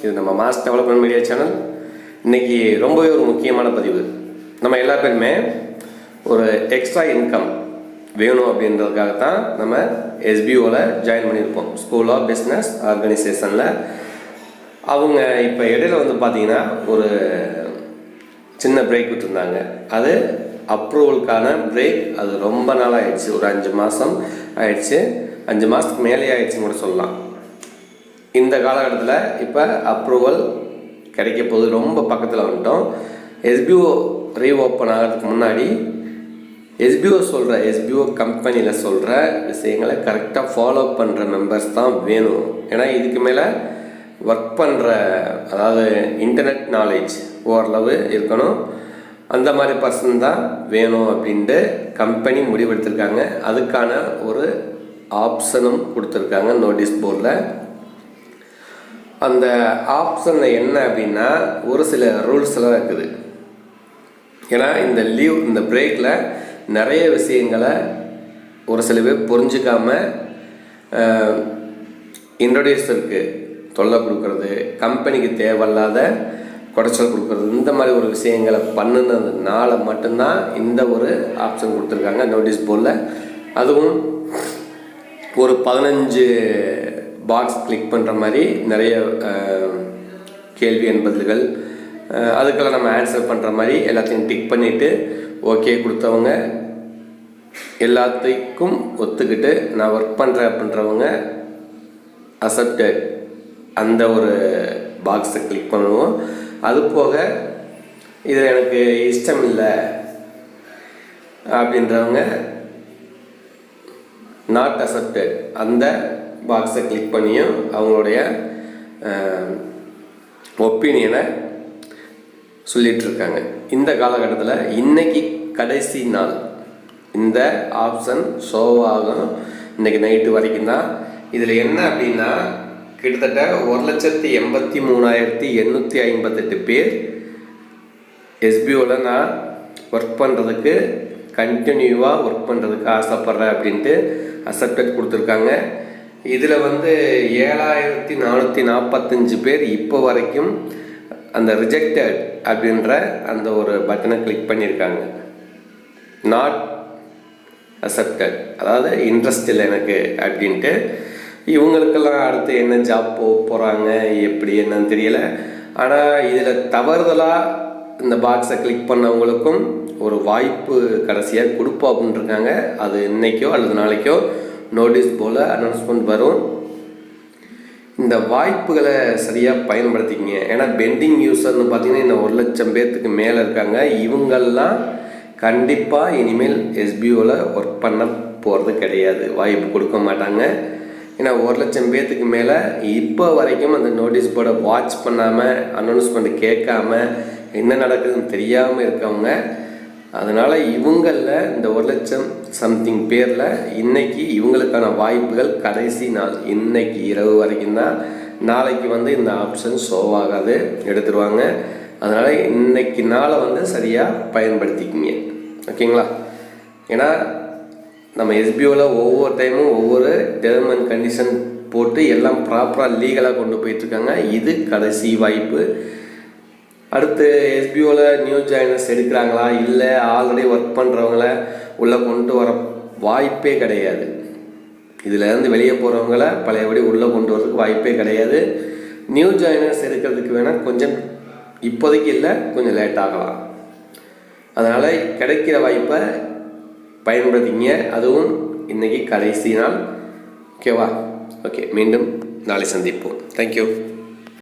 இது நம்ம mass development media channel. இன்றைக்கி ரொம்பவே ஒரு முக்கியமான பதிவு. நம்ம எல்லா பேருமே ஒரு எக்ஸ்ட்ரா இன்கம் வேணும் அப்படின்றதுக்காக தான் நம்ம எஸ்பிஓவில் ஜாயின் பண்ணியிருப்போம், ஸ்கூல் ஆஃப் பிஸ்னஸ் ஆர்கனைசேஷனில். அவங்க இப்போ இடையில வந்து பார்த்திங்கன்னா ஒரு சின்ன பிரேக் விட்டுருந்தாங்க. அது அப்ரூவலுக்கான பிரேக். அது ரொம்ப நாள் ஆயிடுச்சு, ஒரு 5 மாதம் ஆயிடுச்சு, 5 மாதத்துக்கு மேலே ஆயிடுச்சுன்னு கூட சொல்லலாம். இந்த காலகட்டத்தில் இப்போ அப்ரூவல் கிடைக்க போது ரொம்ப பக்கத்தில் வந்துட்டோம். எஸ்பிஓ ரீஓப்பன் ஆகிறதுக்கு முன்னாடி எஸ்பிஓ கம்பெனியில் சொல்கிற விஷயங்களை கரெக்டாக ஃபாலோ பண்ணுற மெம்பர்ஸ் தான் வேணும். ஏன்னா இதுக்கு மேலே ஒர்க் பண்ணுற, அதாவது இன்டர்நெட் நாலேஜ் ஓரளவு இருக்கணும், அந்த மாதிரி பர்சன் தான் வேணும் அப்படின்ட்டு கம்பெனி முடிவெடுத்திருக்காங்க. அதுக்கான ஒரு ஆப்ஷனும் கொடுத்துருக்காங்க நோட்டீஸ் போர்டில். அந்த ஆப்ஷனில் என்ன அப்படின்னா ஒரு சில ரூல்ஸ் எல்லாம் இருக்குது. ஏன்னா இந்த பிரேக்கில் நிறைய விஷயங்களை ஒரு சில பேர் புரிஞ்சிக்காமல் இன்ட்ரடியூசருக்கு தொல்லை கொடுக்கறது, கம்பெனிக்கு தேவையில்லாத குடைச்சல் கொடுக்குறது, இந்த மாதிரி ஒரு விஷயங்களை பண்ணினதுனால மட்டும்தான் இந்த ஒரு ஆப்ஷன் கொடுத்துருக்காங்க நோட்டீஸ் போர்டில். அதுவும் ஒரு 15 பாக்ஸ் கிளிக் பண்ணுற மாதிரி நிறைய கேள்வி பதில்கள், அதுக்கெல்லாம் நம்ம ஆன்சர் பண்ணுற மாதிரி எல்லாத்தையும் டிக் பண்ணிவிட்டு ஓகே கொடுத்தவங்க, எல்லாத்துக்கும் ஒத்துக்கிட்டு நான் ஒர்க் பண்ணுறேன் அப்படின்றவங்க அக்செப்டட் அந்த ஒரு பாக்ஸை கிளிக் பண்ணுவோம். அது போக இதில் எனக்கு இஷ்டம் இல்லை அப்படின்றவங்க நாட் அக்செப்டட் அந்த பாக்ஸை கிளிக் பண்ணியும் அவங்களுடைய ஒப்பீனியனை சொல்லிகிட்ருக்காங்க. இந்த காலகட்டத்தில் இன்றைக்கி கடைசி நாள் இந்த ஆப்ஷன் ஷோவாகும். இன்றைக்கி நைட்டு வரைக்கும் தான். இதில் என்ன அப்படின்னா கிட்டத்தட்ட 1,83,858 பேர் எஸ்பிஓவில் நான் ஒர்க் பண்ணுறதுக்கு கண்டினியூவாக ஒர்க் பண்ணுறதுக்கு ஆசைப்பட்றேன் அப்படின்ட்டு அக்செப்டட் கொடுத்துருக்காங்க. இதில் 7,445 பேர் இப்போ வரைக்கும் அந்த ரிஜெக்டட் அப்படின்ற அந்த ஒரு பட்டனை கிளிக் பண்ணியிருக்காங்க. நாட் அக்செப்டட், அதாவது இன்ட்ரெஸ்ட் இல்லை எனக்கு அப்படின்ட்டு. இவங்களுக்கெல்லாம் அடுத்து என்ன ஜாப் போகிறாங்க எப்படி என்னன்னு தெரியல. ஆனால் இதில் தவறுதலாக இந்த பாக்ஸை கிளிக் பண்ணவங்களுக்கும் ஒரு வாய்ப்பு கடைசியாக கொடுப்போம் அப்படின்ட்டுருக்காங்க. அது இன்றைக்கோ அல்லது நாளைக்கோ நோட்டீஸ் போல் அனௌன்ஸ்மெண்ட் வரும். இந்த வாய்ப்புகளை சரியாக பயன்படுத்திக்கிங்க. ஏன்னா பெண்டிங் யூஸர்னு பார்த்தீங்கன்னா இந்த 1,00,000 பேர்த்துக்கு மேலே இருக்காங்க. இவங்கெல்லாம் கண்டிப்பாக இனிமேல் எஸ்பிஓவில் ஒர்க் பண்ண போகிறது கிடையாது, வாய்ப்பு கொடுக்க மாட்டாங்க. ஏன்னா 1,00,000 பேர்த்துக்கு மேலே இப்போ வரைக்கும் அந்த நோட்டீஸ் போர்டை வாட்ச் பண்ணாமல், அனௌன்ஸ்மெண்ட் கேட்காம, என்ன நடக்குதுன்னு தெரியாமல் இருக்கவங்க. அதனால் இவங்களில் இந்த 1,00,000 சம்திங் பேரில் இன்றைக்கி இவங்களுக்கான வாய்ப்புகள் கடைசி நாள், இன்றைக்கி இரவு வரைக்கும் தான். நாளைக்கு இந்த ஆப்ஷன் ஷோவாகாது, எடுத்துருவாங்க. அதனால் இன்றைக்கி நாளை சரியாக பயன்படுத்திக்கிங்க, ஓகேங்களா? ஏன்னா நம்ம எஸ்பிஓவில் ஒவ்வொரு டைமும் ஒவ்வொரு டேர்ம் அண்ட் கண்டிஷன் போட்டு எல்லாம் ப்ராப்பராக லீகலாக கொண்டு போயிட்டுருக்காங்க. இது கடைசி வாய்ப்பு. அடுத்து எஸ்பிஓவில் நியூ ஜாயினர்ஸ் எடுக்கிறாங்களா, இல்லை ஆல்ரெடி ஒர்க் பண்ணுறவங்கள உள்ளே கொண்டு வர வாய்ப்பே கிடையாது. இதிலேருந்து வெளியே போகிறவங்கள பழையபடி உள்ளே கொண்டு வரதுக்கு வாய்ப்பே கிடையாது. நியூ ஜாயினர்ஸ் எடுக்கிறதுக்கு வேணால் கொஞ்சம் இப்போதைக்கு இல்லை, கொஞ்சம் லேட் ஆகலாம். அதனால் கிடைக்கிற வாய்ப்பை பயன்படுத்திங்க. அதுவும் இன்றைக்கி கடைசி நாள், ஓகேவா? ஓகே, மீண்டும் நாளை சந்திப்போம். தேங்க்யூ.